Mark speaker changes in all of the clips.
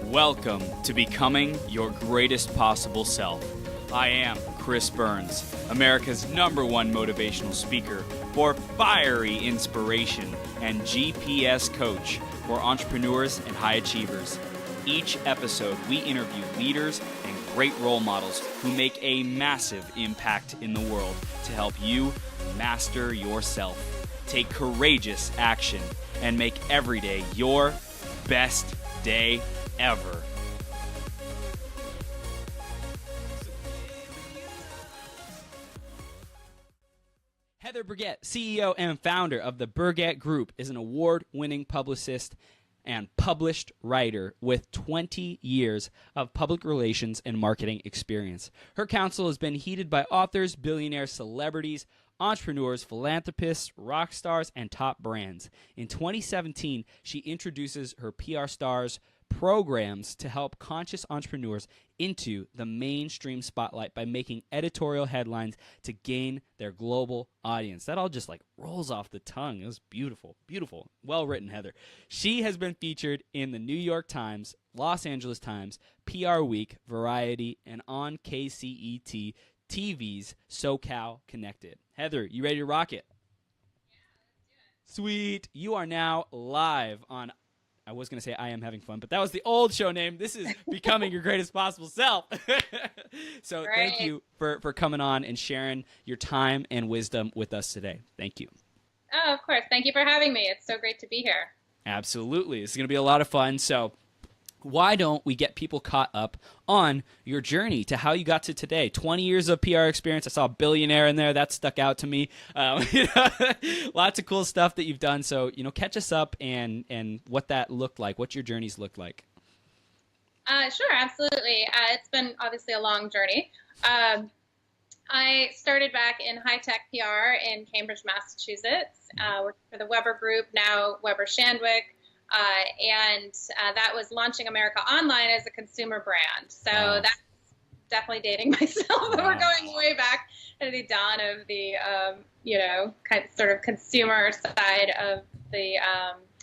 Speaker 1: Welcome to Becoming Your Greatest Possible Self. I am Chris Burns, America's #1 motivational speaker for fiery inspiration and GPS coach for entrepreneurs and high achievers. Each episode, we interview leaders and great role models who make a massive impact in the world to help you master yourself, take courageous action, and make every day your best day ever. Heather Burgett, CEO and founder of the Burgett Group, is an award-winning publicist and published writer with 20 years of public relations and marketing experience. Her counsel has been heeded by authors, billionaires, celebrities, entrepreneurs, philanthropists, rock stars, and top brands. In 2017, she introduces her PR Stars programs to help conscious entrepreneurs into the mainstream spotlight by making editorial headlines to gain their global audience. That all just like rolls off the tongue. It was beautiful, beautiful. Well written, Heather. She has been featured in the New York Times, Los Angeles Times, PR Week, Variety, and on KCET-TV's SoCal Connected. Heather, you ready to rock it?
Speaker 2: Yeah, let's do it.
Speaker 1: Sweet. You are now live on, I was going to say I Am Having Fun, but that was the old show name. This is Becoming Your Greatest Possible Self. So
Speaker 2: Great.
Speaker 1: Thank you for coming on and sharing your time and wisdom with us today. Thank you.
Speaker 2: Oh, of course. Thank you for having me. It's so great to be here.
Speaker 1: Absolutely. This is going to be a lot of fun. So why don't we get people caught up on your journey to how you got to today? 20 years of PR experience. I saw a billionaire in there. That stuck out to me. Lots of cool stuff that you've done. So, catch us up and what that looked like, what your journeys looked like.
Speaker 2: Sure, absolutely. It's been obviously a long journey. I started back in high-tech PR in Cambridge, Massachusetts, working for the Weber Group, now Weber Shandwick. And that was launching America Online as a consumer brand. So that's definitely dating myself. But we're going way back to the dawn of the, sort of consumer side of the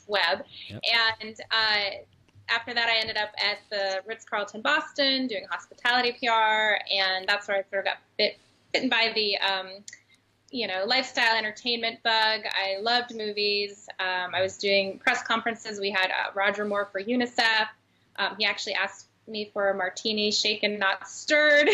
Speaker 2: web. Yep. And after that, I ended up at the Ritz-Carlton Boston doing hospitality PR. And that's where I sort of got bitten by the lifestyle entertainment bug. I loved movies. I was doing press conferences. We had Roger Moore for UNICEF. He actually asked me for a martini shaken, not stirred.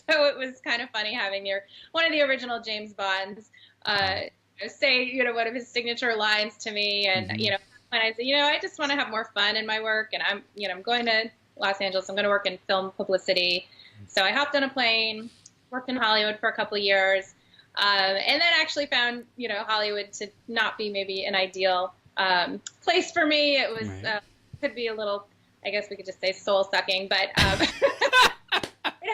Speaker 2: So it was kind of funny having one of the original James Bonds say, one of his signature lines to me. And, when I said, I just want to have more fun in my work. And I'm going to Los Angeles. I'm going to work in film publicity. So I hopped on a plane, worked in Hollywood for a couple of years. And then actually found, Hollywood to not be maybe an ideal place for me. It was could be a little, I guess we could just say soul-sucking, but it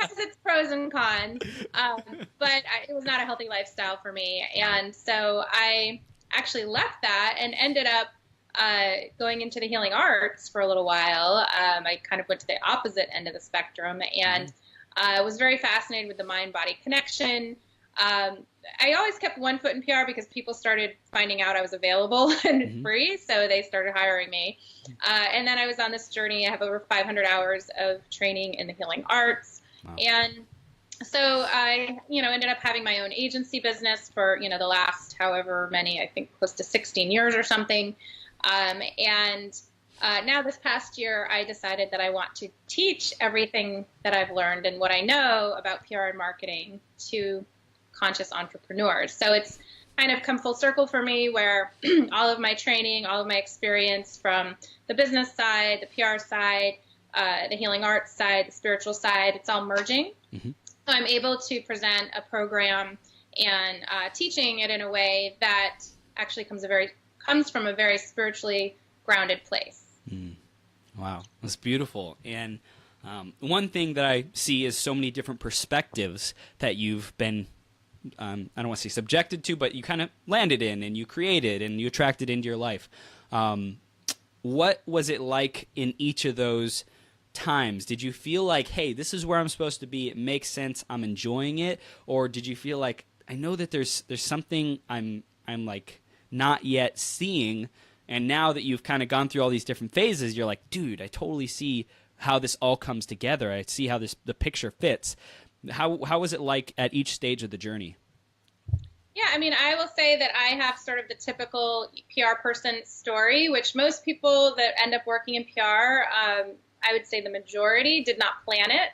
Speaker 2: has its pros and cons. But it was not a healthy lifestyle for me. And so I actually left that and ended up going into the healing arts for a little while. I kind of went to the opposite end of the spectrum and was very fascinated with the mind-body connection. I always kept one foot in PR because people started finding out I was available and free, so they started hiring me. And then I was on this journey. I have over 500 hours of training in the healing arts. Wow. And so I, ended up having my own agency business for, the last however many, I think close to 16 years or something. Now this past year, I decided that I want to teach everything that I've learned and what I know about PR and marketing to conscious entrepreneurs. So it's kind of come full circle for me where all of my training, all of my experience from the business side, the PR side, the healing arts side, the spiritual side, it's all merging. So I'm able to present a program and teaching it in a way that actually comes from a very spiritually grounded place.
Speaker 1: Wow, that's beautiful. And one thing that I see is so many different perspectives that you've been I don't want to say subjected to, but you kind of landed in and you created and you attracted into your life. What was it like in each of those times? Did you feel like, hey, this is where I'm supposed to be, it makes sense, I'm enjoying it? Or did you feel like, I know that there's something I'm like not yet seeing, and now that you've kind of gone through all these different phases, you're like, dude, I totally see how this all comes together. I see how the picture fits. How was it like at each stage of the journey?
Speaker 2: Yeah, I mean, I will say that I have sort of the typical PR person story, which most people that end up working in PR, I would say the majority did not plan it.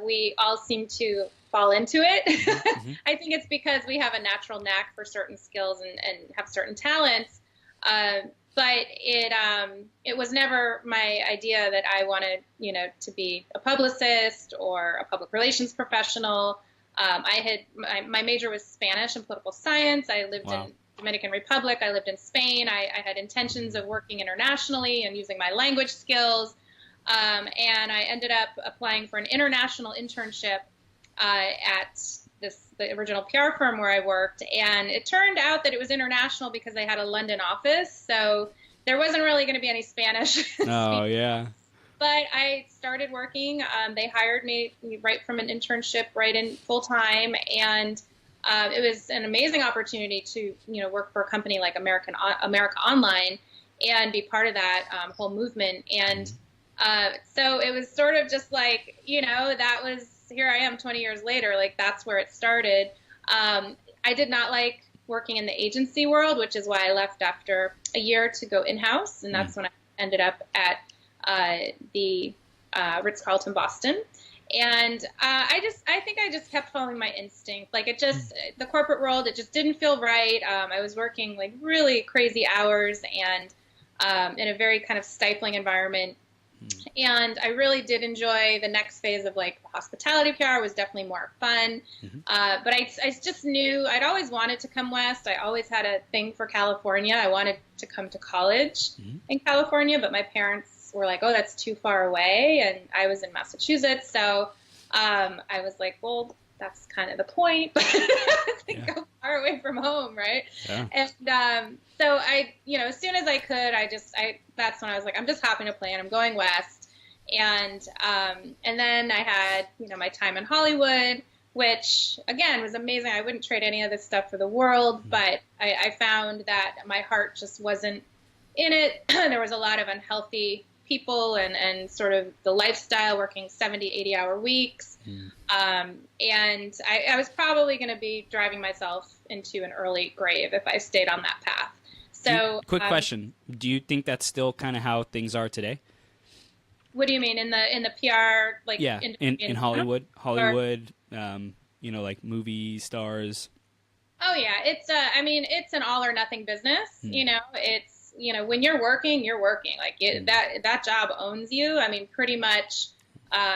Speaker 2: We all seem to fall into it. Mm-hmm. I think it's because we have a natural knack for certain skills and have certain talents. But it was never my idea that I wanted, to be a publicist or a public relations professional. My major was Spanish and political science. I lived in Dominican Republic. I lived in Spain. I had intentions of working internationally and using my language skills. And I ended up applying for an international internship at the original PR firm where I worked. And it turned out that it was international because they had a London office. So there wasn't really going to be any Spanish.
Speaker 1: Oh, yeah.
Speaker 2: But I started working. They hired me right from an internship right in full time. And it was an amazing opportunity to, work for a company like America Online and be part of that whole movement. And so it was sort of just like, that was, here I am 20 years later, like that's where it started. I did not like working in the agency world, which is why I left after a year to go in-house. And that's when I ended up at the Ritz-Carlton Boston. And I think I just kept following my instinct. Like the corporate world, it just didn't feel right. I was working like really crazy hours and in a very kind of stifling environment. And I really did enjoy the next phase of like hospitality PR was definitely more fun. But I just knew I'd always wanted to come west. I always had a thing for California. I wanted to come to college in California, but my parents were like, oh, that's too far away. And I was in Massachusetts. So I was like, well, that's kind of the point. Go far away from home, right? Yeah. And so I, as soon as I could, that's when I was like, I'm just hopping a plane. I'm going west. And then I had, my time in Hollywood, which again was amazing. I wouldn't trade any of this stuff for the world, but I found that my heart just wasn't in it. There was a lot of unhealthy people and sort of the lifestyle, working 70, 80-hour weeks. And I was probably going to be driving myself into an early grave if I stayed on that path. So,
Speaker 1: quick question: do you think that's still kind of how things are today?
Speaker 2: What do you mean in the PR, like?
Speaker 1: Yeah, in Hollywood, like movie stars.
Speaker 2: Oh yeah, it's it's an all or nothing business. It's when you're working, you're working. Like that job owns you. I mean, pretty much.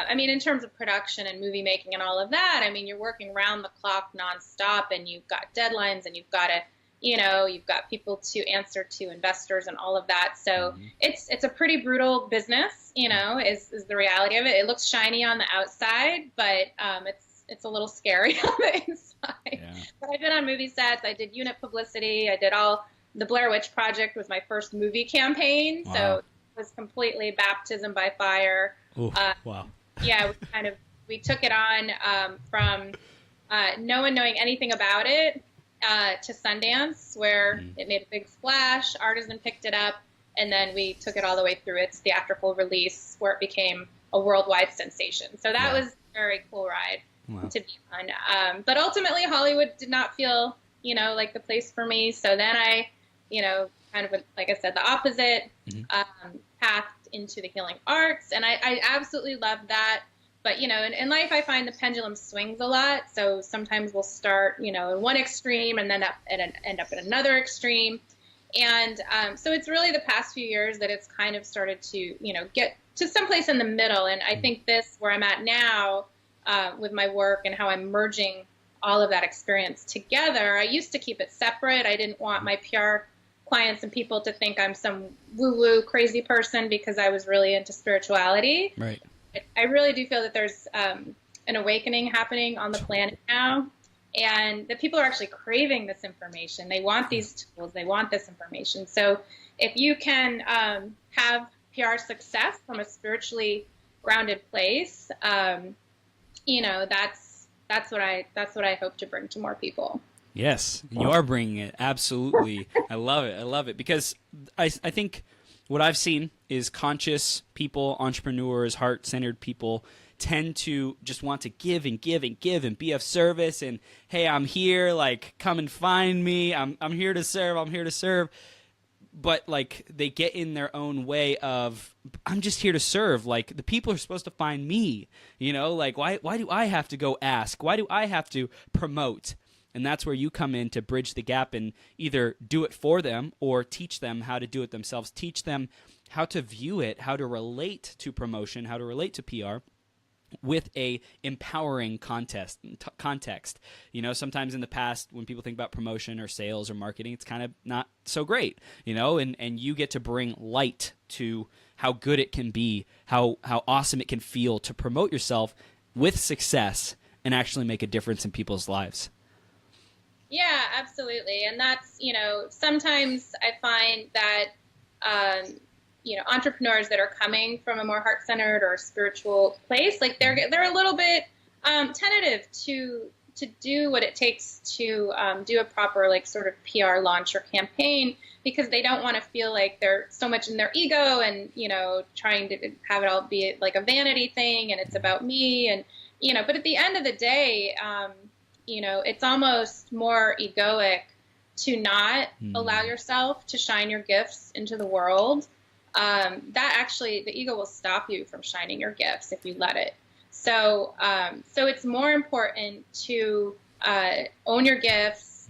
Speaker 2: In terms of production and movie making and all of that, you're working round the clock nonstop, and you've got deadlines, and you've got to, you've got people to answer to, investors and all of that. So it's a pretty brutal business, is the reality of it. It looks shiny on the outside, but it's a little scary on the inside. Yeah. But I've been on movie sets. I did unit publicity. I did the Blair Witch Project was my first movie campaign. Wow. So it was completely baptism by fire.
Speaker 1: Ooh, wow.
Speaker 2: Yeah, we took it on from no one knowing anything about it to Sundance, where it made a big splash. Artisan picked it up, and then we took it all the way through its theatrical release, where it became a worldwide sensation. So that was a very cool ride to be on. But ultimately, Hollywood did not feel, like the place for me. So then I, kind of, like I said, the opposite path into the healing arts, and I absolutely love that. But in life, I find the pendulum swings a lot. So sometimes we'll start in one extreme and then end up at another extreme. And so it's really the past few years that it's kind of started to get to someplace in the middle. And I think this, where I'm at now with my work and how I'm merging all of that experience together, I used to keep it separate. I didn't want my PR clients and people to think I'm some woo-woo crazy person because I was really into spirituality.
Speaker 1: Right.
Speaker 2: I really do feel that there's an awakening happening on the planet now, and that people are actually craving this information. They want these tools. They want this information. So if you can have PR success from a spiritually grounded place, that's what I hope to bring to more people.
Speaker 1: Yes, you are bringing it. Absolutely. I love it. Because I think what I've seen is conscious people, entrepreneurs, heart-centered people tend to just want to give and give and give and be of service and, hey, I'm here, like, come and find me. I'm here to serve. I'm here to serve. But, like, they get in their own way of, I'm just here to serve. Like, the people are supposed to find me, you know? Like, why do I have to go ask? Why do I have to promote? And that's where you come in to bridge the gap and either do it for them or teach them how to do it themselves. Teach them how to view it, how to relate to promotion, how to relate to PR with a empowering context. You know, sometimes in the past when people think about promotion or sales or marketing, it's kind of not so great, you know, and you get to bring light to how good it can be, how awesome it can feel to promote yourself with success and actually make a difference in people's lives.
Speaker 2: Yeah, absolutely. And that's, you know, sometimes I find that, you know, entrepreneurs that are coming from a more heart-centered or spiritual place, like they're a little bit tentative to do what it takes to do a proper, like, sort of PR launch or campaign, because they don't want to feel like they're so much in their ego and, you know, trying to have it all be like a vanity thing and it's about me. And, you know, but at the end of the day, you know, it's almost more egoic to not allow yourself to shine your gifts into the world. That actually, the ego will stop you from shining your gifts if you let it. So, so it's more important to own your gifts,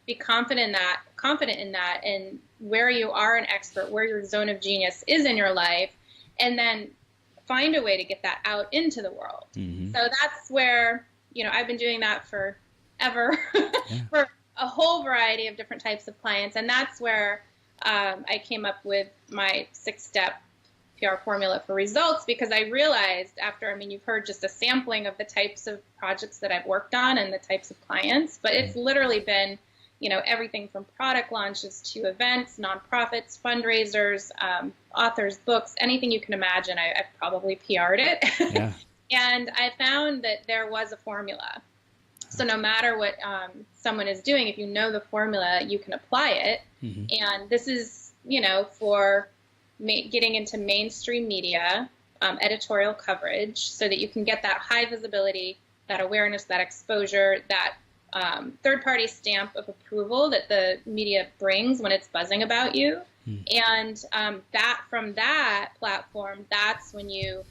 Speaker 2: be confident in that, and where you are an expert, where your zone of genius is in your life, and then find a way to get that out into the world. So that's where, you know, I've been doing that forever for a whole variety of different types of clients, and that's where I came up with my 6-step PR formula for results, because I realized after, I mean, you've heard just a sampling of the types of projects that I've worked on and the types of clients, but it's literally been, you know, everything from product launches to events, nonprofits, fundraisers, authors, books, anything you can imagine. I've probably PR'd it. Yeah. And I found that there was a formula. So no matter what someone is doing, if you know the formula, you can apply it. And this is, you know, for getting into mainstream media, editorial coverage, so that you can get that high visibility, that awareness, that exposure, that third-party stamp of approval that the media brings when it's buzzing about you. And that from that platform, that's when you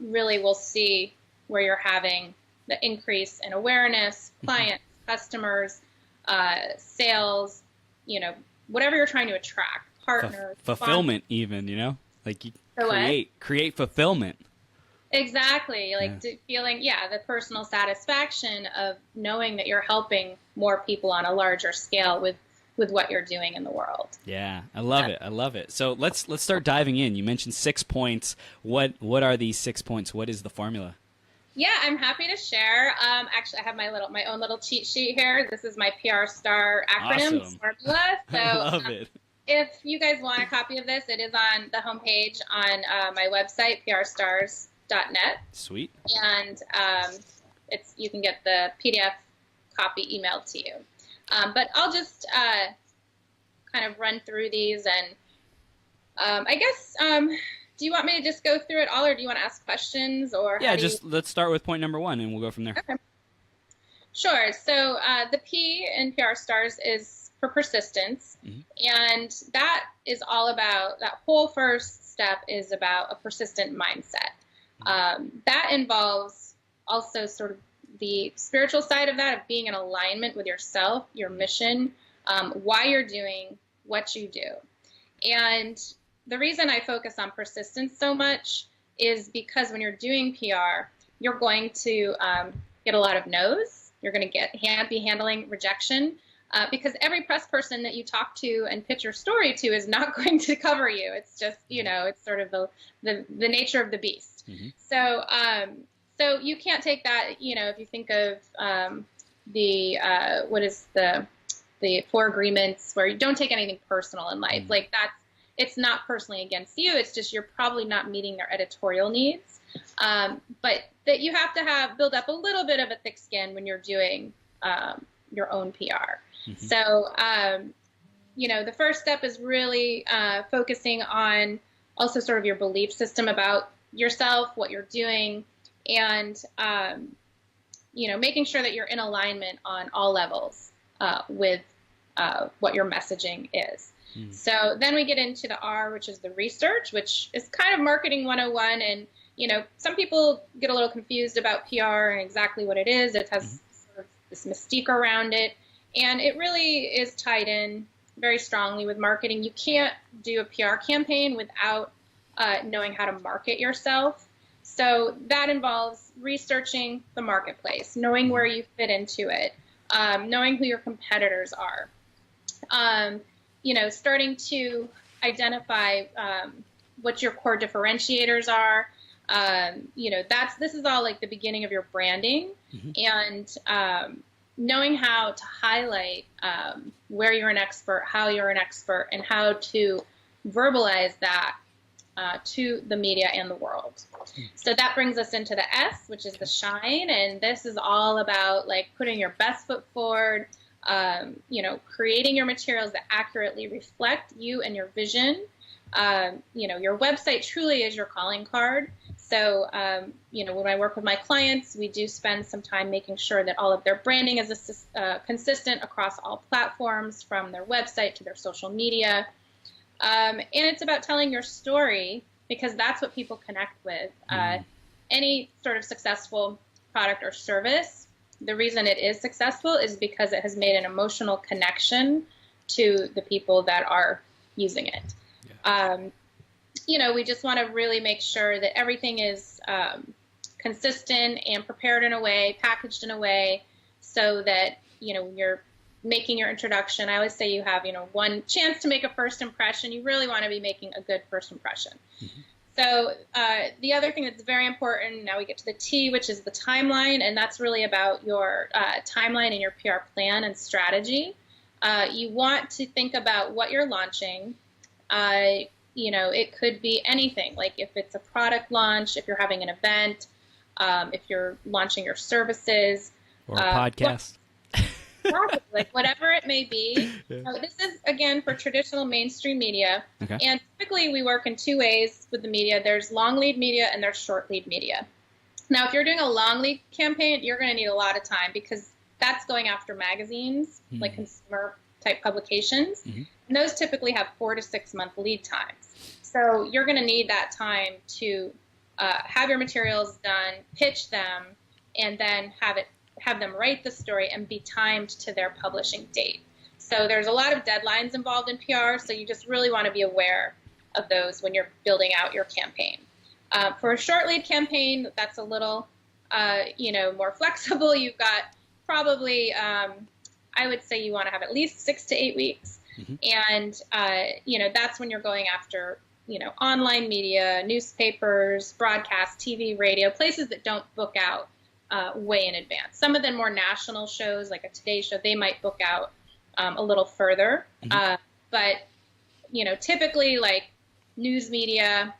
Speaker 2: really will see where you're having the increase in awareness, clients, customers, sales, you know, whatever you're trying to attract, partners.
Speaker 1: Fulfillment even, you know? Like you create fulfillment.
Speaker 2: Exactly. Like feeling, the personal satisfaction of knowing that you're helping more people on a larger scale with what you're doing in the world. Yeah,
Speaker 1: I love it. I love it. So let's start diving in. You mentioned 6 points. What are these 6 points? What is the formula?
Speaker 2: Yeah, I'm happy to share. Actually, I have my own little cheat sheet here. This is my PR Star acronym formula. So
Speaker 1: I love it.
Speaker 2: If you guys want a copy of this, it is on the homepage on my website, prstars.net.
Speaker 1: Sweet.
Speaker 2: And you can get the PDF copy emailed to you. But I'll just kind of run through these, and I guess. Do you want me to just go through it all, or do you want to ask questions? Or
Speaker 1: let's start with point number 1, and we'll go from there. Okay.
Speaker 2: Sure. So the P in PR Stars is for persistence, and that is all about, that whole first step is about a persistent mindset. That involves also sort of the spiritual side of that, of being in alignment with yourself, your mission, why you're doing what you do. And the reason I focus on persistence so much is because when you're doing PR, you're going to get a lot of no's. You're going to be handling rejection, because every press person that you talk to and pitch your story to is not going to cover you. It's just, you know, it's sort of the nature of the beast. So you can't take that, you know, if you think of the 4 agreements, where you don't take anything personal in life. Like it's not personally against you. It's just you're probably not meeting their editorial needs. But that you have to build up a little bit of a thick skin when you're doing your own PR. So the first step is really focusing on also sort of your belief system about yourself, what you're doing, and making sure that you're in alignment on all levels with what your messaging is. So then we get into the R, which is the research, which is kind of marketing 101. And, some people get a little confused about PR and exactly what it is. It has sort of this mystique around it. And it really is tied in very strongly with marketing. You can't do a PR campaign without knowing how to market yourself. So that involves researching the marketplace, knowing where you fit into it, knowing who your competitors are, starting to identify what your core differentiators are. This is all like the beginning of your branding, and knowing how to highlight where you're an expert, how you're an expert, and how to verbalize that to the media and the world. So that brings us into the S, which is the shine, and this is all about like putting your best foot forward, creating your materials that accurately reflect you and your vision. Your website truly is your calling card. So, when I work with my clients, we do spend some time making sure that all of their branding is consistent across all platforms, from their website to their social media. And it's about telling your story, because that's what people connect with. Any sort of successful product or service, the reason it is successful is because it has made an emotional connection to the people that are using it. We just want to really make sure that everything is consistent and prepared in a way, packaged in a way, so that, when you're making your introduction, I always say you have, one chance to make a first impression. You really want to be making a good first impression. So the other thing that's very important, now we get to the T, which is the timeline, and that's really about your timeline and your PR plan and strategy. You want to think about what you're launching. It could be anything, like if it's a product launch, if you're having an event, if you're launching your services.
Speaker 1: Or a podcast.
Speaker 2: Like whatever it may be. Yeah. This is, again, for traditional mainstream media. Okay. And typically we work in two ways with the media. There's long lead media and there's short lead media. Now, if you're doing a long lead campaign, you're going to need a lot of time, because that's going after magazines, like consumer type publications. And those typically have 4 to 6 month lead times. So you're going to need that time to have your materials done, pitch them, and then have them write the story and be timed to their publishing date. So there's a lot of deadlines involved in PR, so you just really want to be aware of those when you're building out your campaign. For a short lead campaign, that's a little, more flexible. You've got probably, I would say you want to have at least 6 to 8 weeks. And, that's when you're going after, online media, newspapers, broadcast, TV, radio, places that don't book out way in advance. Some of the more national shows, like a Today Show, they might book out a little further. But, typically like news media,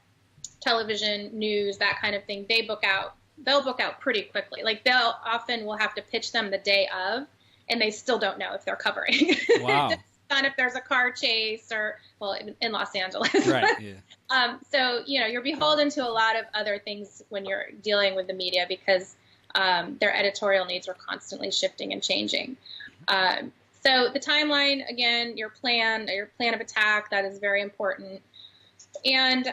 Speaker 2: television, news, that kind of thing, they'll book out pretty quickly. Like we'll have to pitch them the day of, and they still don't know if they're covering. Wow. Depends on if there's a car chase in Los Angeles. Right. Yeah. So, you're beholden to a lot of other things when you're dealing with the media, because their editorial needs are constantly shifting and changing. So the timeline, again, your plan of attack, that is very important. And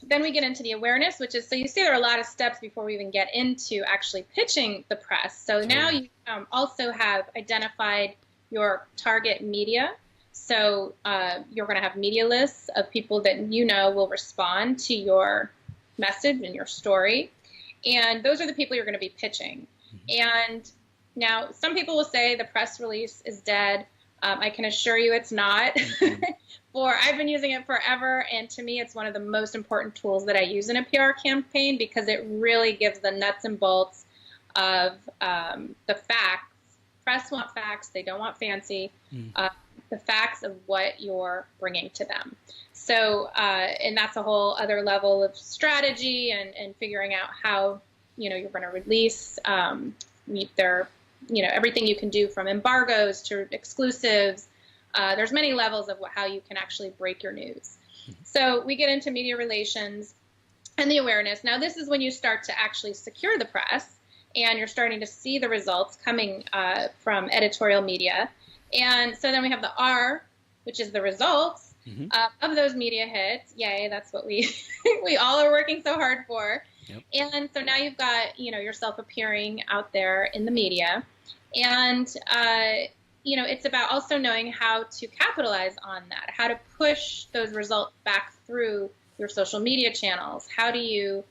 Speaker 2: then we get into the awareness, which is, so you see there are a lot of steps before we even get into actually pitching the press. So now you also have identified your target media. So you're going to have media lists of people that will respond to your message and your story. And those are the people you're going to be pitching. And now some people will say the press release is dead. I can assure you it's not. I've been using it forever, and to me it's one of the most important tools that I use in a PR campaign, because it really gives the nuts and bolts of the facts. Press want facts, they don't want fancy. The facts of what you're bringing to them. So, and that's a whole other level of strategy and figuring out how, you're going to release, meet their, everything you can do, from embargoes to exclusives, There's many levels of how you can actually break your news. So we get into media relations and the awareness. Now, this is when you start to actually secure the press, and you're starting to see the results coming from editorial media. And so then we have the R, which is the results of those media hits. Yay, that's what we we all are working so hard for. Yep. And so now you've got, yourself appearing out there in the media. And, it's about also knowing how to capitalize on that, how to push those results back through your social media channels. How do you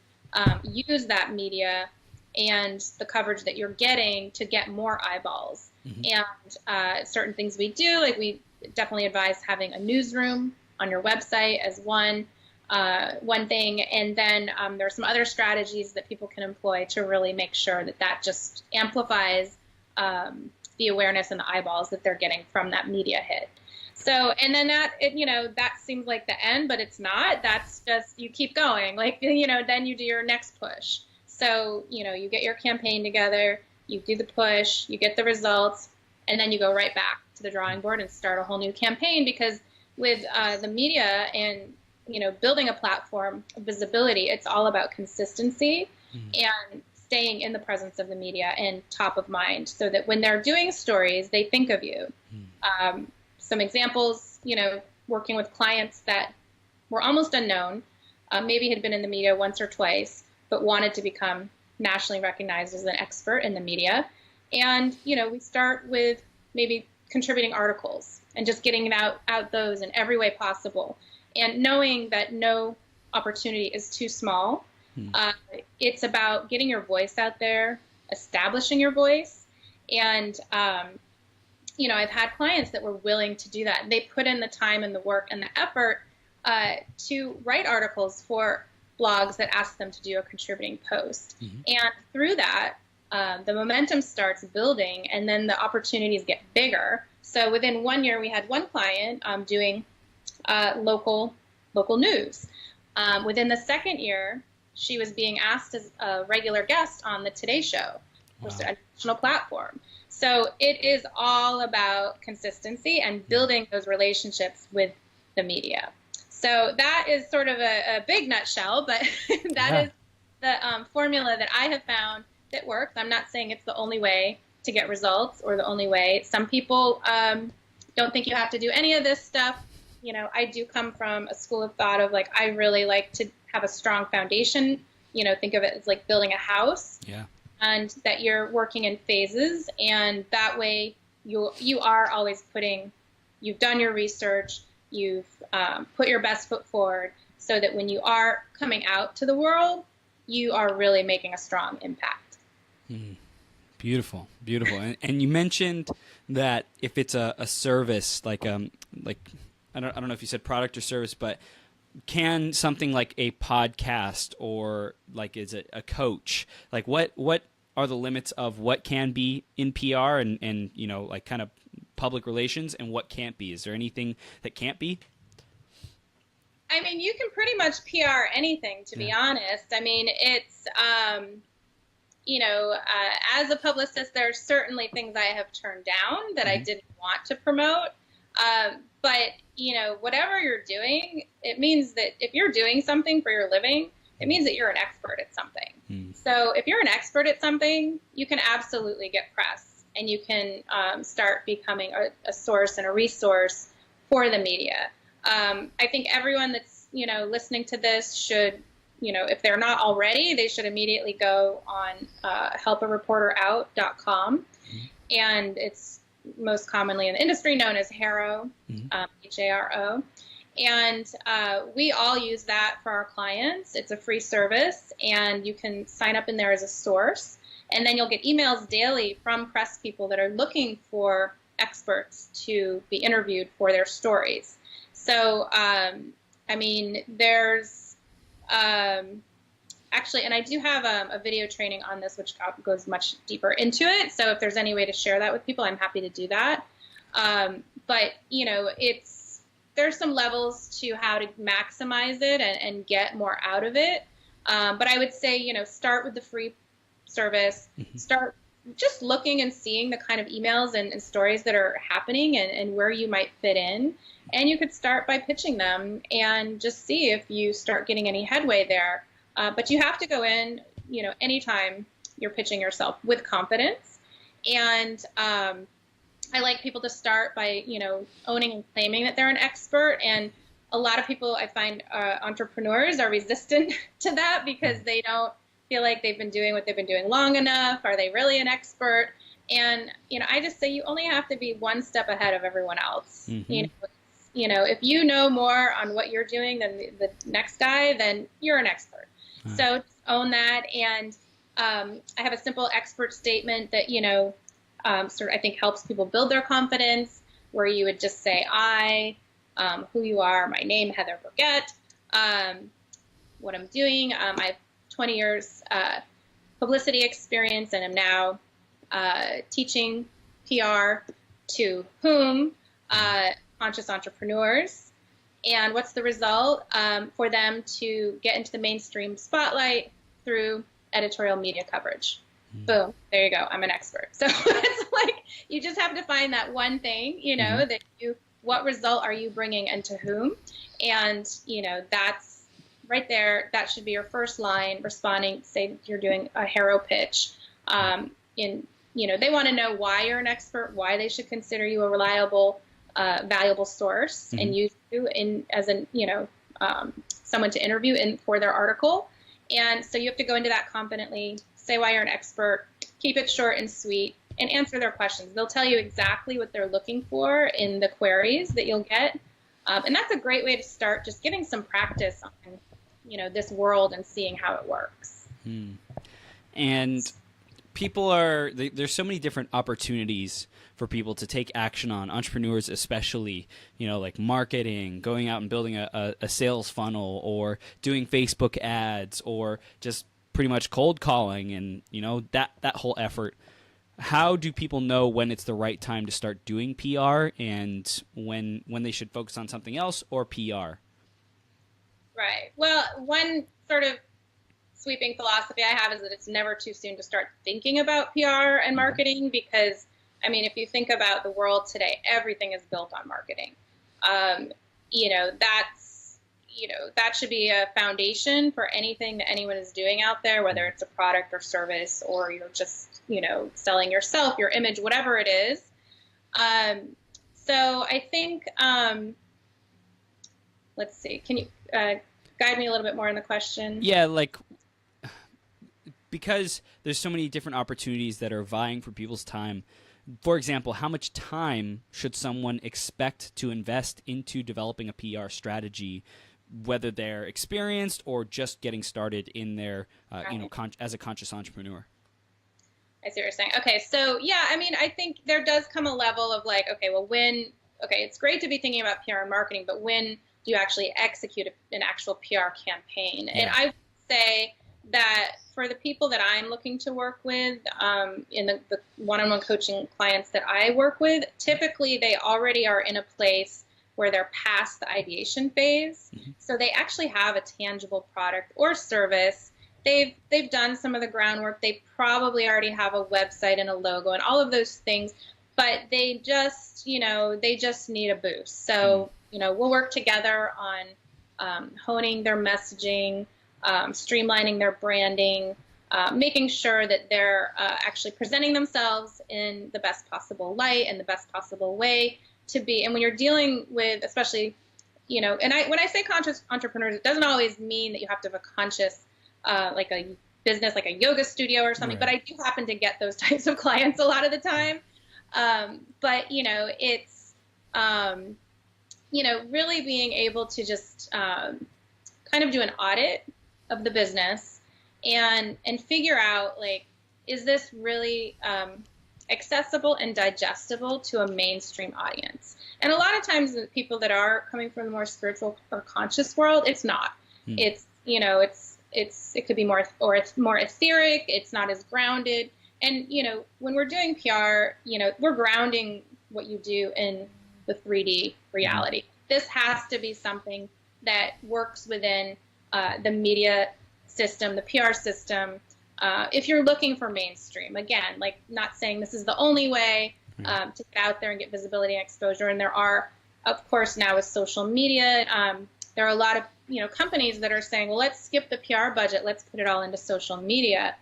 Speaker 2: use that media and the coverage that you're getting to get more eyeballs? And certain things we do, like we definitely advise having a newsroom on your website as one thing. And then there are some other strategies that people can employ to really make sure that just amplifies the awareness and the eyeballs that they're getting from that media hit. So, and then that seems like the end, but it's not. That's just, you keep going. Then you do your next push. So, you get your campaign together, you do the push, you get the results, and then you go right back to the drawing board and start a whole new campaign. Because with the media and, building a platform of visibility, it's all about consistency and staying in the presence of the media and top of mind, so that when they're doing stories, they think of you. Some examples, working with clients that were almost unknown, maybe had been in the media once or twice, but wanted to become nationally recognized as an expert in the media. And, we start with maybe contributing articles and just getting out those in every way possible. And knowing that no opportunity is too small. It's about getting your voice out there, establishing your voice. And, I've had clients that were willing to do that. They put in the time and the work and the effort to write articles for blogs that ask them to do a contributing post. And through that, the momentum starts building, and then the opportunities get bigger. So within 1 year, we had one client doing local news. Within the second year, she was being asked as a regular guest on the Today Show, which is a national platform. So it is all about consistency and building those relationships with the media. So that is sort of a big nutshell, but that is the formula that I have found that works. I'm not saying it's the only way to get results or the only way. Some people don't think you have to do any of this stuff. I do come from a school of thought of I really like to have a strong foundation. Think of it as like building a house. Yeah. And that you're working in phases, and that way you are always you've done your research, you've put your best foot forward, so that when you are coming out to the world, you are really making a strong impact.
Speaker 1: Beautiful. And you mentioned that if it's a service, I don't know if you said product or service, but can something like a podcast or is it a coach? What are the limits of what can be in PR and kind of public relations, and what can't be? Is there anything that can't be?
Speaker 2: I mean, you can pretty much PR anything, to be honest. I mean, it's, as a publicist, there are certainly things I have turned down that I didn't want to promote. But, whatever you're doing, it means that if you're doing something for your living, it means that you're an expert at something. So if you're an expert at something, you can absolutely get press, and you can start becoming a source and a resource for the media. I think everyone that's, listening to this should, if they're not already, they should immediately go on helpareporterout.com. And it's most commonly in the industry known as HARO, HARO. And we all use that for our clients. It's a free service, and you can sign up in there as a source. And then you'll get emails daily from press people that are looking for experts to be interviewed for their stories. So, there's actually, and I do have a video training on this, which goes much deeper into it. So if there's any way to share that with people, I'm happy to do that. But, there's some levels to how to maximize it and get more out of it. But I would say, start with the free service, start just looking and seeing the kind of emails and stories that are happening and where you might fit in. And you could start by pitching them and just see if you start getting any headway there. But you have to go in, anytime you're pitching yourself with confidence. And I like people to start by, owning and claiming that they're an expert. And a lot of people, I find, entrepreneurs are resistant to that because they don't feel like they've been doing what they've been doing long enough. Are they really an expert? And, I just say you only have to be one step ahead of everyone else.
Speaker 1: Mm-hmm.
Speaker 2: If you know more on what you're doing than the next guy, then you're an expert.
Speaker 1: Huh.
Speaker 2: So just own that. And I have a simple expert statement that, sort of I think helps people build their confidence, where you would just say, who you are, my name, Heather Burgett, what I'm doing. I have 20 years publicity experience and am now teaching PR to whom? Conscious entrepreneurs. And what's the result? For them to get into the mainstream spotlight through editorial media coverage. Boom, there you go. I'm an expert. So it's like you just have to find that one thing, that what result are you bringing and to whom? And, that's right there. That should be your first line responding. Say you're doing a hero pitch. They want to know why you're an expert, why they should consider you a reliable, valuable source and use you as someone to interview for their article. And so you have to go into that confidently, say why you're an expert, keep it short and sweet, and answer their questions. They'll tell you exactly what they're looking for in the queries that you'll get. And that's a great way to start just getting some practice on, this world and seeing how it works.
Speaker 1: And people there's so many different opportunities for people to take action on, entrepreneurs especially, like marketing, going out and building a sales funnel, or doing Facebook ads, or just pretty much cold calling and, that whole effort. How do people know when it's the right time to start doing PR and when they should focus on something else or PR? Right.
Speaker 2: Well, one sort of sweeping philosophy I have is that it's never too soon to start thinking about PR and marketing because, if you think about the world today, everything is built on marketing. That should be a foundation for anything that anyone is doing out there, whether it's a product or service, or you're just, selling yourself, your image, whatever it is. So I think, let's see, can you guide me a little bit more in the question?
Speaker 1: Yeah, because there's so many different opportunities that are vying for people's time. For example, how much time should someone expect to invest into developing a PR strategy, whether they're experienced or just getting started in their, as a conscious entrepreneur?
Speaker 2: I see what you're saying. Okay, so yeah, I think there does come a level of it's great to be thinking about PR and marketing, but when do you actually execute an actual PR campaign? Yeah. And I would say that for the people that I'm looking to work with, in the one-on-one coaching clients that I work with, typically they already are in a place where they're past the ideation phase. Mm-hmm. So they actually have a tangible product or service. They've done some of the groundwork. They probably already have a website and a logo and all of those things, but they just need a boost. So, we'll work together on honing their messaging, streamlining their branding, making sure that they're actually presenting themselves in the best possible light and the best possible way to be. And when you're dealing with, especially, when I say conscious entrepreneurs, it doesn't always mean that you have to have a conscious, like a business, like a yoga studio or something, right. But I do happen to get those types of clients a lot of the time. But it's, really being able to just kind of do an audit of the business and figure out, is this really accessible and digestible to a mainstream audience? And a lot of times the people that are coming from the more spiritual or conscious world, it's not. It's, it could be more etheric. It's not as grounded. And, when we're doing PR, we're grounding what you do in the 3D reality. This has to be something that works within the media system, the PR system, if you're looking for mainstream, again, like not saying this is the only way to get out there and get visibility and exposure. And there are, of course, now with social media, there are a lot of companies that are saying, well, let's skip the PR budget, let's put it all into social media.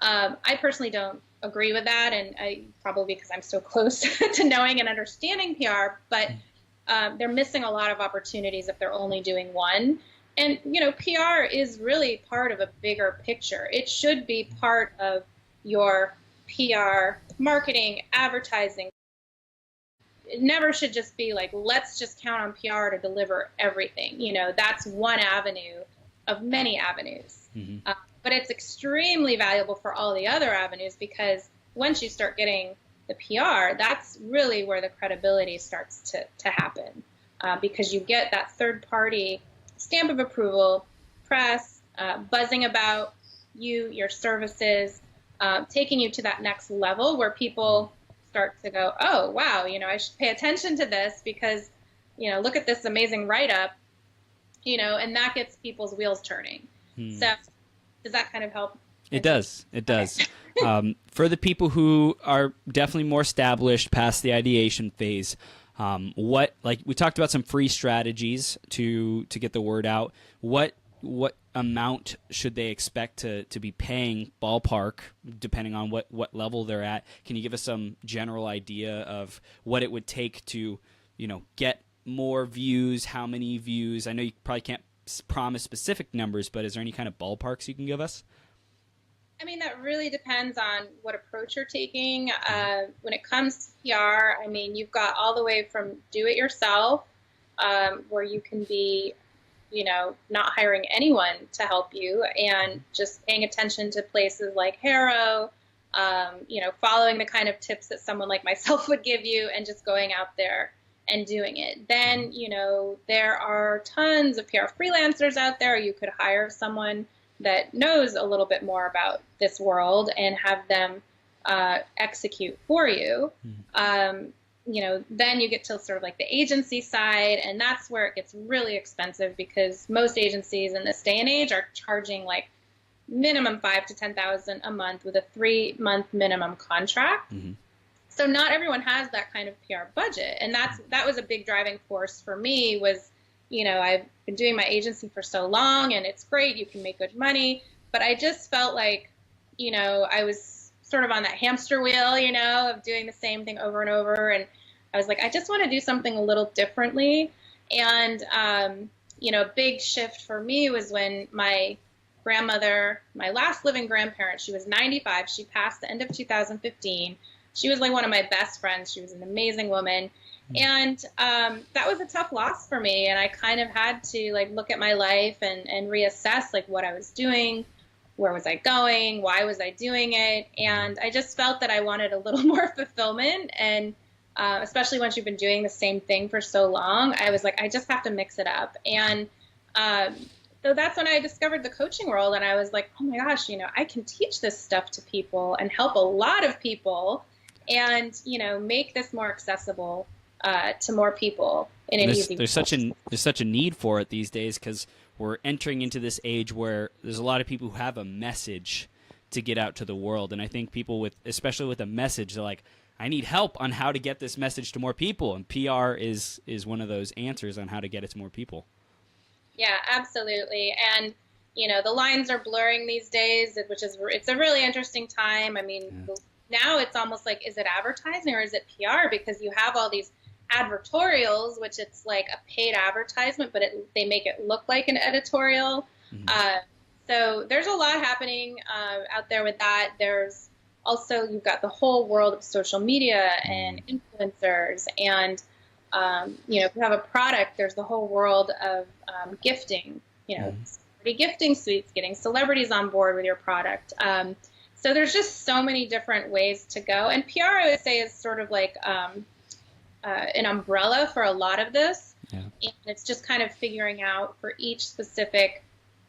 Speaker 2: I personally don't agree with that, and probably because I'm so close to knowing and understanding PR, but they're missing a lot of opportunities if they're only doing one. And, PR is really part of a bigger picture. It should be part of your PR, marketing, advertising. It never should just be like, let's just count on PR to deliver everything. That's one avenue of many avenues. Mm-hmm. But it's extremely valuable for all the other avenues, because once you start getting the PR, that's really where the credibility starts to happen, because you get that third party stamp of approval, press, buzzing about you, your services, taking you to that next level where people start to go, oh, wow, I should pay attention to this because, look at this amazing write-up, and that gets people's wheels turning. So does that kind of help?
Speaker 1: It does. It does. For the people who are definitely more established past the ideation phase, like we talked about some free strategies to get the word out. What amount should they expect to be paying ballpark, depending on what level they're at? Can you give us some general idea of what it would take to, get more views, how many views? I know you probably can't promise specific numbers, but is there any kind of ballparks you can give us?
Speaker 2: I mean, that really depends on what approach you're taking. When it comes to PR, you've got all the way from do it yourself, where you can be, not hiring anyone to help you and just paying attention to places like Harrow, following the kind of tips that someone like myself would give you and just going out there and doing it. Then, there are tons of PR freelancers out there. You could hire someone that knows a little bit more about this world and have them execute for you. Then you get to sort of like the agency side, and that's where it gets really expensive, because most agencies in this day and age are charging like minimum $5,000 to $10,000 a month with a 3-month minimum contract. Mm-hmm. So not everyone has that kind of PR budget, and that was a big driving force for me. Was I've been doing my agency for so long, and it's great, you can make good money, but I just felt like, I was sort of on that hamster wheel, of doing the same thing over and over. And I was like, I just want to do something a little differently. And, a big shift for me was when my grandmother, my last living grandparent, she was 95. She passed the end of 2015. She was like one of my best friends. She was an amazing woman. And that was a tough loss for me. And I kind of had to like look at my life and reassess like what I was doing, where was I going, why was I doing it? And I just felt that I wanted a little more fulfillment. And especially once you've been doing the same thing for so long, I was like, I just have to mix it up. And so that's when I discovered the coaching world. And I was like, oh my gosh, I can teach this stuff to people and help a lot of people and, make this more accessible to more people in an easy way.
Speaker 1: There's such a need for it these days, because we're entering into this age where there's a lot of people who have a message to get out to the world. And I think people especially with a message, they're like, I need help on how to get this message to more people. And PR is one of those answers on how to get it to more people.
Speaker 2: Yeah, absolutely. And, the lines are blurring these days, it's a really interesting time. Now it's almost like, is it advertising or is it PR? Because you have all these advertorials, which it's like a paid advertisement, but they make it look like an editorial. Mm-hmm. So there's a lot happening out there with that. There's also, you've got the whole world of social media and influencers. And, if you have a product, there's the whole world of gifting, celebrity gifting suites, getting celebrities on board with your product. So there's just so many different ways to go. And PR, I would say, is sort of like an umbrella for a lot of this. Yeah. And it's just kind of figuring out for each specific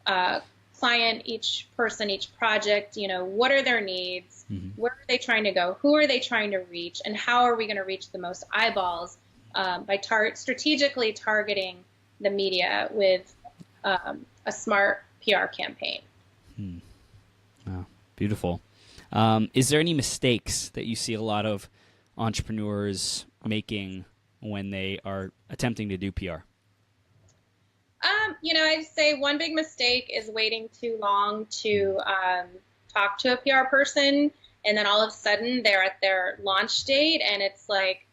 Speaker 2: client, each person, each project, what are their needs? Mm-hmm. Where are they trying to go? Who are they trying to reach? And how are we going to reach the most eyeballs by strategically targeting the media with a smart PR campaign?
Speaker 1: Wow. Beautiful. Is there any mistakes that you see a lot of entrepreneurs making when they are attempting to do PR?
Speaker 2: I'd say one big mistake is waiting too long to talk to a PR person, and then all of a sudden they're at their launch date, and it's like,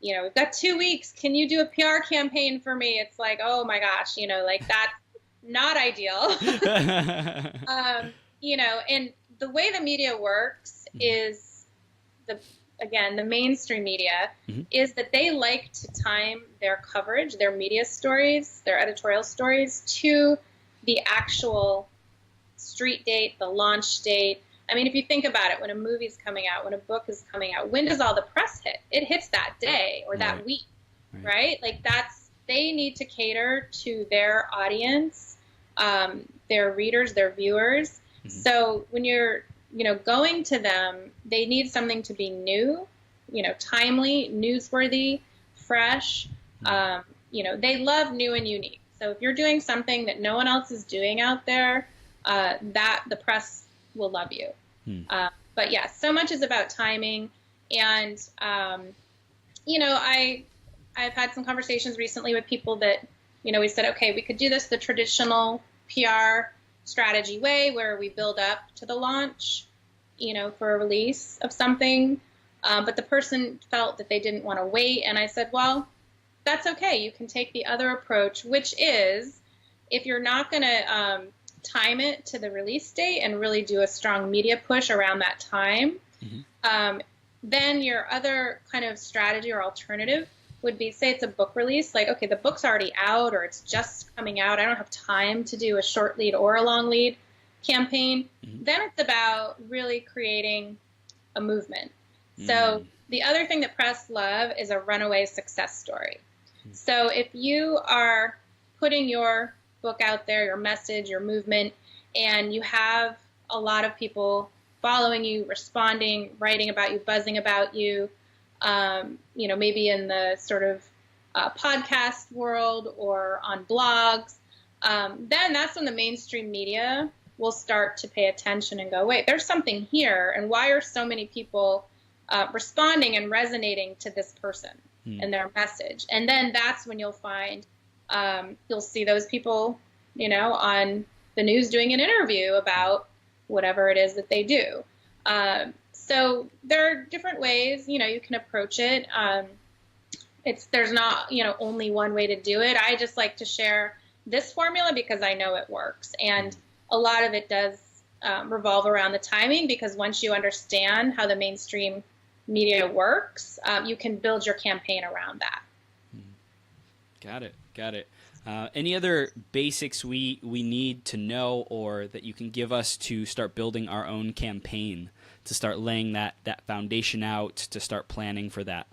Speaker 2: we've got 2 weeks. Can you do a PR campaign for me? It's like, oh my gosh, like that's not ideal. And the way the media works is the mainstream media is that they like to time their coverage, their media stories, their editorial stories to the actual street date, the launch date. I mean, if you think about it, when a movie's coming out, when a book is coming out, when does all the press hit? It hits that day or that week, right? Like they need to cater to their audience, their readers, their viewers. So when you're going to them, they need something to be new, timely, newsworthy, fresh. They love new and unique. So if you're doing something that no one else is doing out there, that the press will love you. But yeah, so much is about timing. And, I've had some conversations recently with people that, we said, okay, we could do this the traditional PR strategy way where we build up to the launch, for a release of something. But the person felt that they didn't want to wait. And I said, well, that's okay. You can take the other approach, which is if you're not going to time it to the release date and really do a strong media push around that time, then your other kind of strategy or alternative would be, say it's a book release, like, okay, the book's already out or it's just coming out. I don't have time to do a short lead or a long lead campaign. Then it's about really creating a movement. So the other thing that press love is a runaway success story. So if you are putting your book out there, your message, your movement, and you have a lot of people following you, responding, writing about you, buzzing about you, maybe in the sort of podcast world or on blogs, then that's when the mainstream media will start to pay attention and go, wait, there's something here. And why are so many people responding and resonating to this person and their message? And then that's when you'll find, you'll see those people, on the news doing an interview about whatever it is that they do. So there are different ways, you can approach it. There's not, only one way to do it. I just like to share this formula because I know it works. And a lot of it does revolve around the timing, because once you understand how the mainstream media works, you can build your campaign around that.
Speaker 1: Got it. Any other basics we need to know or that you can give us to start building our own campaign, to start laying that foundation out, to start planning for that?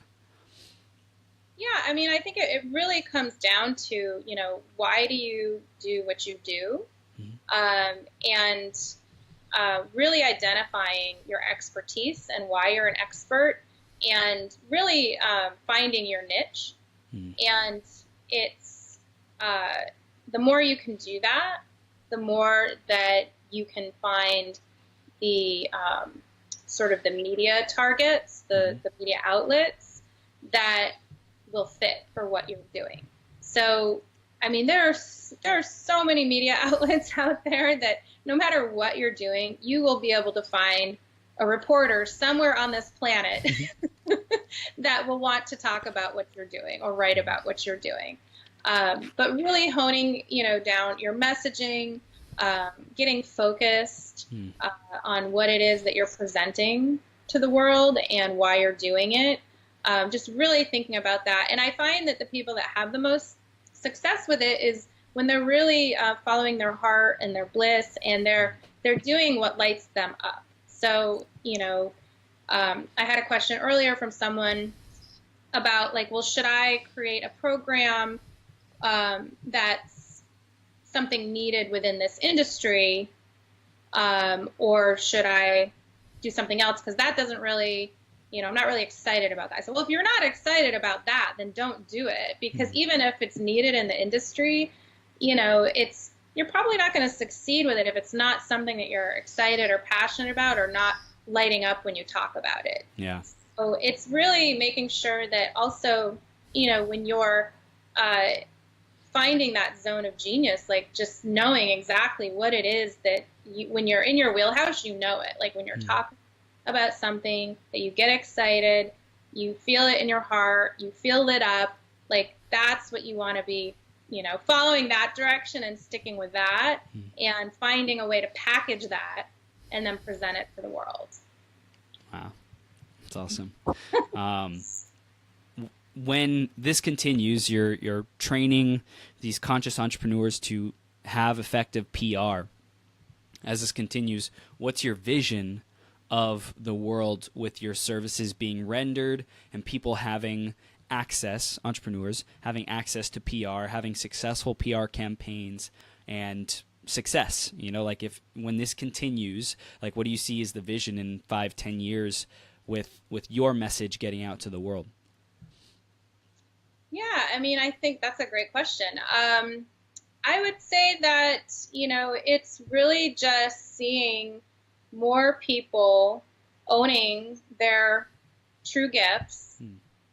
Speaker 2: Yeah, I mean, I think it really comes down to, why do you do what you do? And really identifying your expertise and why you're an expert, and really finding your niche. And it's the more you can do that, the more that you can find the sort of the media targets, the media outlets that will fit for what you're doing. So, I mean, there are so many media outlets out there that no matter what you're doing, you will be able to find a reporter somewhere on this planet that will want to talk about what you're doing or write about what you're doing. But really honing, down your messaging, getting focused on what it is that you're presenting to the world and why you're doing it. Just really thinking about that. And I find that the people that have the most success with it is when they're really following their heart and their bliss, and they're doing what lights them up. So, I had a question earlier from someone about should I create a program that's something needed within this industry, or should I do something else? Because that doesn't really, I'm not really excited about that. So, well, if you're not excited about that, then don't do it, because even if it's needed in the industry, you're you're probably not going to succeed with it if it's not something that you're excited or passionate about or not lighting up when you talk about it.
Speaker 1: Yeah.
Speaker 2: So it's really making sure that also, you know, when you're finding that zone of genius, like just knowing exactly what it is that when you're in your wheelhouse, you know it. Like when you're talking about something that you get excited, you feel it in your heart, you feel lit up, like that's what you want to be, you know, following that direction and sticking with that and finding a way to package that and then present it for the world.
Speaker 1: Wow. That's awesome. When this continues, you're training these conscious entrepreneurs to have effective PR. As this continues, what's your vision of the world with your services being rendered and people having access, entrepreneurs having access to PR, having successful PR campaigns and success? You know, like when this continues, like what do you see as the vision in 5-10 years with your message getting out to the world?
Speaker 2: Yeah, I mean, I think that's a great question. I would say that, you know, it's really just seeing more people owning their true gifts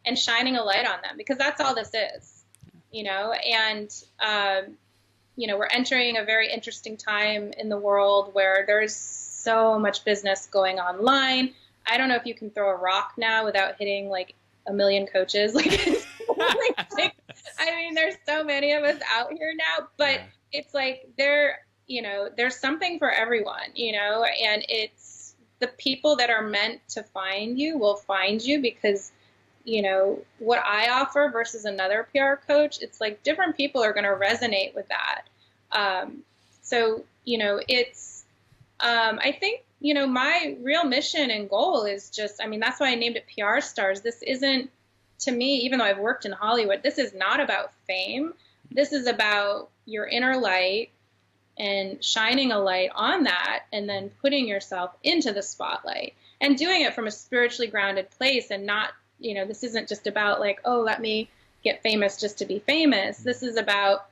Speaker 2: and shining a light on them, because that's all this is, you know, and, you know, we're entering a very interesting time in the world where there's so much business going online. I don't know if you can throw a rock now without hitting like a million coaches. Like, I mean, there's so many of us out here now, but it's like you know, there's something for everyone, you know, and it's the people that are meant to find you will find you, because, you know, what I offer versus another PR coach, it's like different people are going to resonate with that. So, you know, it's, I think, you know, my real mission and goal is just, I mean, that's why I named it PR Stars. This isn't, to me, even though I've worked in Hollywood, this is not about fame. This is about your inner light and shining a light on that and then putting yourself into the spotlight and doing it from a spiritually grounded place, and not, you know, this isn't just about like, oh, let me get famous just to be famous. This is about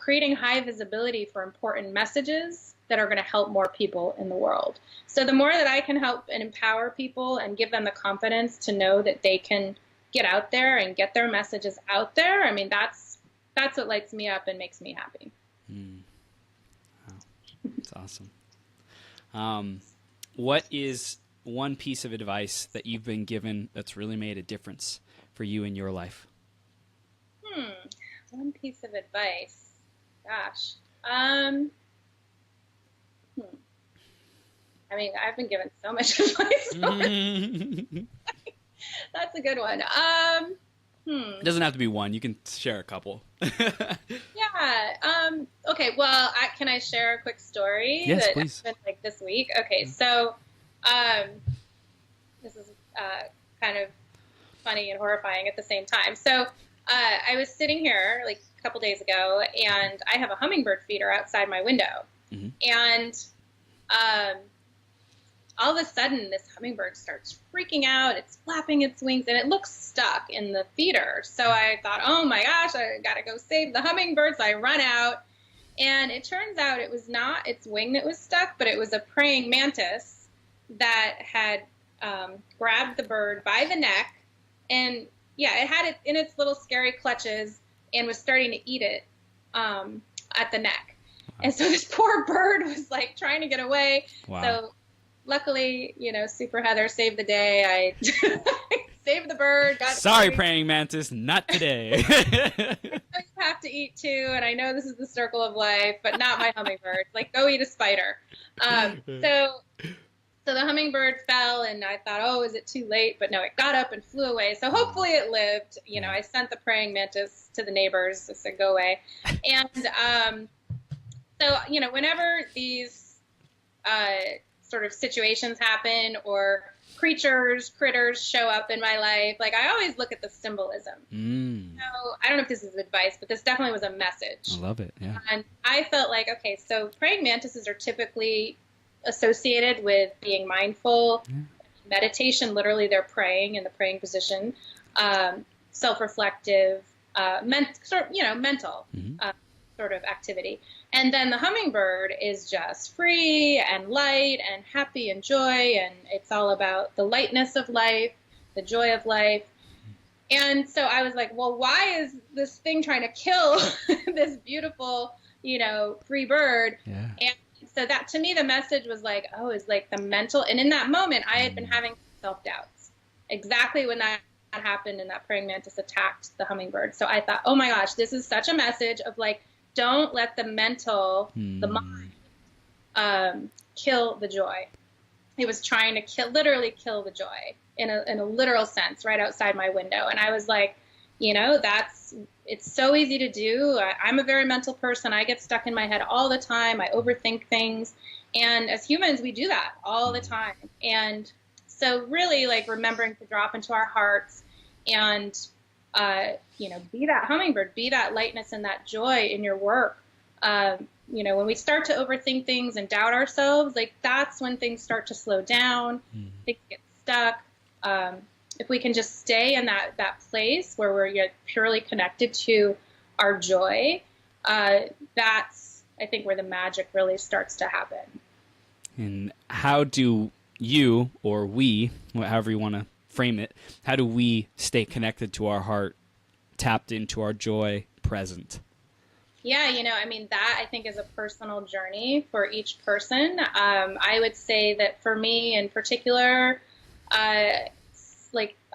Speaker 2: creating high visibility for important messages that are going to help more people in the world. So the more that I can help and empower people and give them the confidence to know that they can get out there and get their messages out there, I mean, that's what lights me up and makes me happy.
Speaker 1: Wow. That's awesome. What is one piece of advice that you've been given that's really made a difference for you in your life?
Speaker 2: One piece of advice. Gosh. I mean, I've been given so much advice. That's a good one.
Speaker 1: It doesn't have to be one. You can share a couple.
Speaker 2: Yeah. Okay. Well, can I share a quick story?
Speaker 1: Yes,
Speaker 2: that
Speaker 1: please.
Speaker 2: happened, like this week? Okay. So, this is kind of funny and horrifying at the same time. So, I was sitting here like a couple days ago, and I have a hummingbird feeder outside my window, and all of a sudden, this hummingbird starts freaking out. It's flapping its wings, and it looks stuck in the feeder. So I thought, oh my gosh, I got to go save the hummingbird. So I run out, and it turns out it was not its wing that was stuck, but it was a praying mantis that had grabbed the bird by the neck. And yeah, it had it in its little scary clutches and was starting to eat it at the neck. And so this poor bird was like trying to get away.
Speaker 1: Wow.
Speaker 2: So luckily, you know, Super Heather saved the day. I saved the bird.
Speaker 1: Sorry, praying mantis, not today.
Speaker 2: You have to eat too, and I know this is the circle of life, but not my hummingbird. Like, go eat a spider. So the hummingbird fell, and I thought, oh, is it too late? But no, it got up and flew away. So hopefully it lived. You know, I sent the praying mantis to the neighbors. I said, go away. And so, you know, whenever these sort of situations happen or critters show up in my life, like I always look at the symbolism. So I don't know if this is advice, but this definitely was a message.
Speaker 1: I love it. Yeah.
Speaker 2: And I felt like, okay, so praying mantises are typically associated with being mindful, meditation, literally they're praying in the praying position, self-reflective, mental. sort of activity. And then the hummingbird is just free and light and happy and joy, and it's all about the lightness of life, the joy of life. And so I was like, well, why is this thing trying to kill this beautiful, free bird?
Speaker 1: Yeah.
Speaker 2: And so that, to me, the message was like, oh, it's like the mental. And in that moment, I had been having self-doubts. Exactly when that happened and that praying mantis attacked the hummingbird. So I thought, oh my gosh, this is such a message of like, don't let the mental, the mind, kill the joy. It was trying to literally kill the joy in a literal sense right outside my window. And I was like, it's so easy to do. I'm a very mental person. I get stuck in my head all the time. I overthink things. And as humans, we do that all the time. And so really like remembering to drop into our hearts and, be that hummingbird, be that lightness and that joy in your work. When we start to overthink things and doubt ourselves, like that's when things start to slow down, things get stuck. If we can just stay in that place where we're purely connected to our joy, that's, I think, where the magic really starts to happen.
Speaker 1: And how do you, or we, however you want to frame it, how do we stay connected to our heart, tapped into our joy, present?
Speaker 2: Yeah, that I think is a personal journey for each person. I would say that for me in particular, I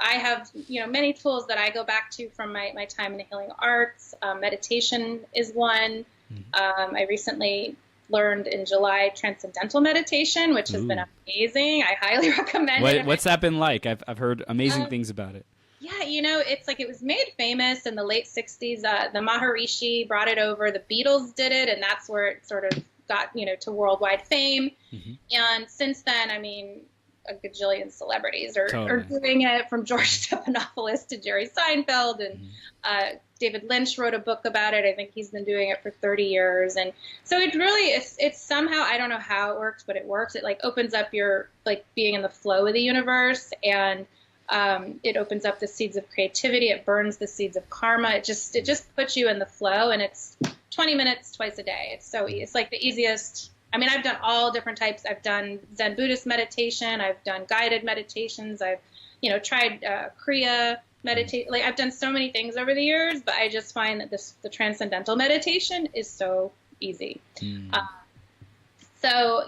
Speaker 2: have, many tools that I go back to from my time in the healing arts. Meditation is one. I recently learned in July transcendental meditation, which has been amazing. I highly recommend it.
Speaker 1: What's that been like? I've heard amazing things about it.
Speaker 2: Yeah, it's like it was made famous in the late 60s. The Maharishi brought it over. The Beatles did it, and that's where it sort of got, to worldwide fame. And since then, a gajillion celebrities are doing it, from George Stephanopoulos to Jerry Seinfeld, and David Lynch wrote a book about it. I think he's been doing it for 30 years. And so it really, it's somehow, I don't know how it works, but it works. It like opens up your, like being in the flow of the universe, and it opens up the seeds of creativity. It burns the seeds of karma. It just puts you in the flow, and it's 20 minutes twice a day. It's so easy. It's like the easiest. I've done all different types. I've done Zen Buddhist meditation. I've done guided meditations. I've, tried Kriya meditate. Like I've done so many things over the years, but I just find that the transcendental meditation is so easy. So,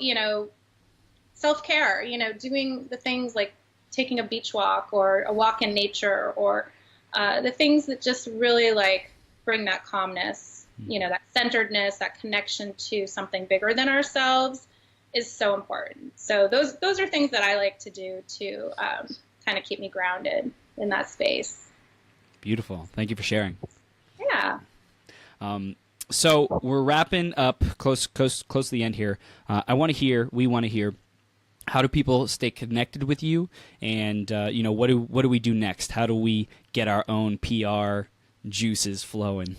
Speaker 2: self-care, doing the things like taking a beach walk or a walk in nature, or the things that just really like bring that calmness. That centeredness, that connection to something bigger than ourselves is so important. So those are things that I like to do to kind of keep me grounded in that space.
Speaker 1: Beautiful. Thank you for sharing.
Speaker 2: Yeah.
Speaker 1: So we're wrapping up close to the end here. We want to hear, how do people stay connected with you? And, what do we do next? How do we get our own PR juices flowing?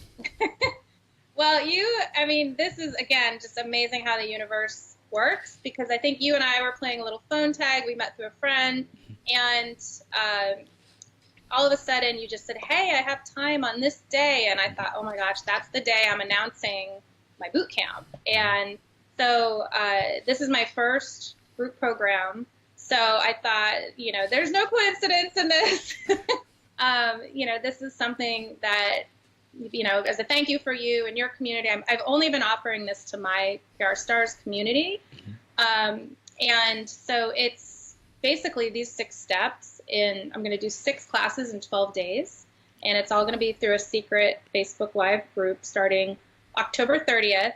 Speaker 2: Well, this is, again, just amazing how the universe works, because I think you and I were playing a little phone tag. We met through a friend, and all of a sudden you just said, hey, I have time on this day. And I thought, oh my gosh, that's the day I'm announcing my boot camp. And so this is my first group program. So I thought, there's no coincidence in this. This is something that, as a thank you for you and your community. I've only been offering this to my PR Stars community. And so it's basically these 6 steps I'm going to do 6 classes in 12 days. And it's all going to be through a secret Facebook Live group starting October 30th.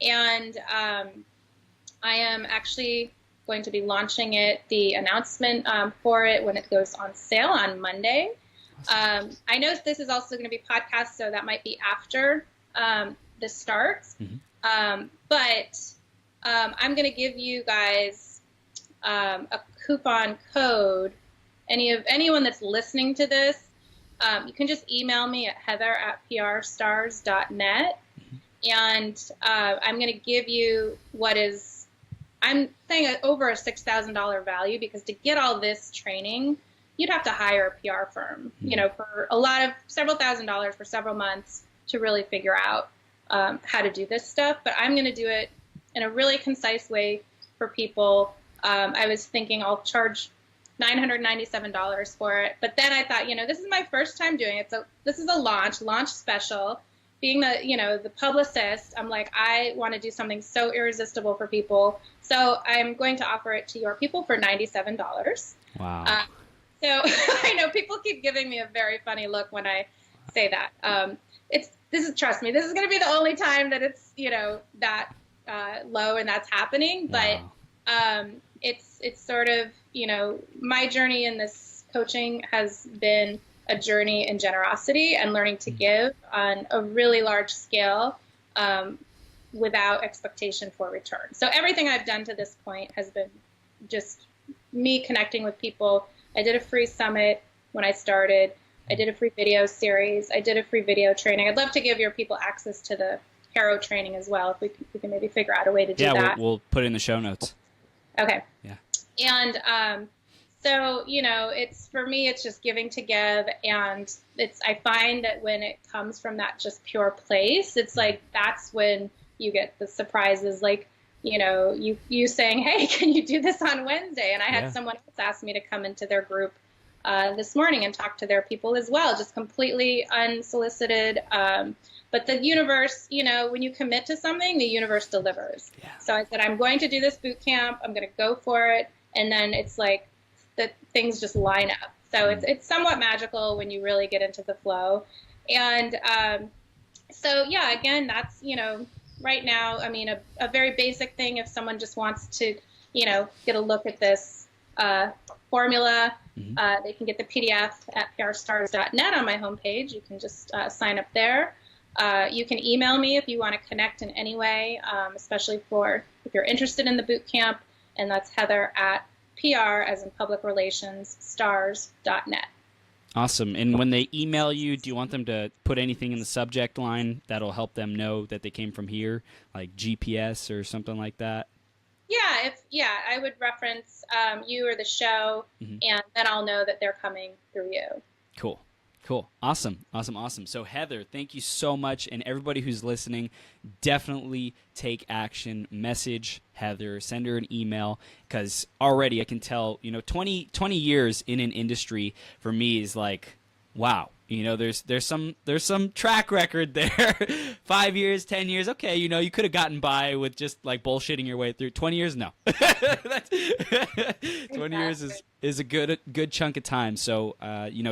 Speaker 2: And I am actually going to be launching the announcement for it when it goes on sale on Monday. I know this is also going to be podcast, so that might be after this starts. But I'm going to give you guys a coupon code. Anyone that's listening to this, you can just email me at heather@prstars.net, and I'm going to give you I'm saying over a $6,000 value, because to get all this training, you'd have to hire a PR firm, for several $1,000s for several months to really figure out how to do this stuff, but I'm going to do it in a really concise way for people. I was thinking I'll charge $997 for it, but then I thought, this is my first time doing it, so this is a launch special. Being the publicist, I'm like, I want to do something so irresistible for people, so I'm going to offer it to your people for $97.
Speaker 1: Wow.
Speaker 2: So I know people keep giving me a very funny look when I say that. Trust me, this is going to be the only time that it's that low and that's happening. But
Speaker 1: Wow.
Speaker 2: It's sort of my journey in this coaching has been a journey in generosity and learning to give on a really large scale without expectation for return. So everything I've done to this point has been just me connecting with people. I did a free summit when I started. I did a free video series. I did a free video training. I'd love to give your people access to the Haro training as well, if we can maybe figure out a way to do that.
Speaker 1: Yeah, we'll put it in the show notes.
Speaker 2: Okay.
Speaker 1: Yeah.
Speaker 2: And so, it's for me, it's just giving to give. And I find that when it comes from that just pure place, it's like that's when you get the surprises, like, you saying, hey, can you do this on Wednesday? And I had someone else ask me to come into their group this morning and talk to their people as well, just completely unsolicited. But the universe, when you commit to something, the universe delivers. Yeah. So I said, I'm going to do this boot camp. I'm going to go for it. And then it's like the things just line up. So it's somewhat magical when you really get into the flow. And so, yeah, again, that's, right now, I mean, a very basic thing, if someone just wants to, get a look at this formula, they can get the PDF at prstars.net on my homepage. You can just sign up there. You can email me if you want to connect in any way, especially if you're interested in the boot camp, and that's Heather at PR, as in public relations, stars.net.
Speaker 1: Awesome. And when they email you, do you want them to put anything in the subject line that'll help them know that they came from here, like GPS or something like that?
Speaker 2: Yeah, I would reference you or the show, and then I'll know that they're coming through you.
Speaker 1: Cool. Awesome. So Heather, thank you so much. And everybody who's listening, definitely take action. Message Heather, send her an email, because already I can tell, 20 years in an industry for me is like, wow. There's some track record there. 5 years, 10 years. Okay, you could have gotten by with just like bullshitting your way through. 20 years, no. 20 years is a good chunk of time. So,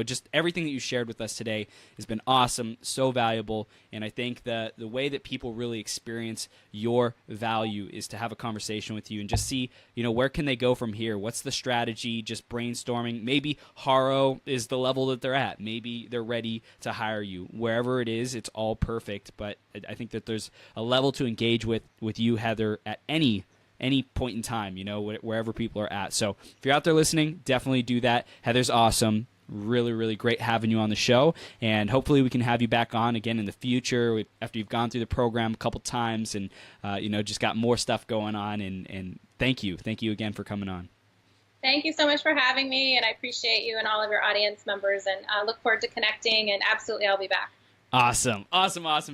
Speaker 1: just everything that you shared with us today has been awesome, so valuable. And I think the way that people really experience your value is to have a conversation with you and just see, where can they go from here? What's the strategy? Just brainstorming. Maybe Haro is the level that they're at. Maybe they're ready to hire you. Wherever it is, it's all perfect. But I think that there's a level to engage with you, Heather, at any point in time, wherever people are at. So if you're out there listening, definitely do that. Heather's awesome. Really, really great having you on the show. And hopefully we can have you back on again in the future after you've gone through the program a couple times and, just got more stuff going on. And thank you. Thank you again for coming on.
Speaker 2: Thank you so much for having me. And I appreciate you and all of your audience members, and look forward to connecting. And absolutely, I'll be back.
Speaker 1: Awesome,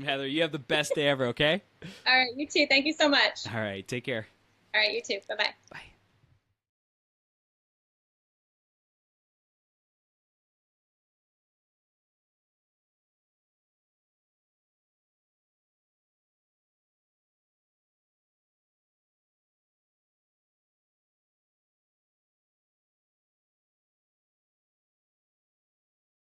Speaker 1: Heather. You have the best day ever, okay?
Speaker 2: All right, you too. Thank you so much.
Speaker 1: All right, take care.
Speaker 2: All right, you too. Bye-bye.
Speaker 1: Bye.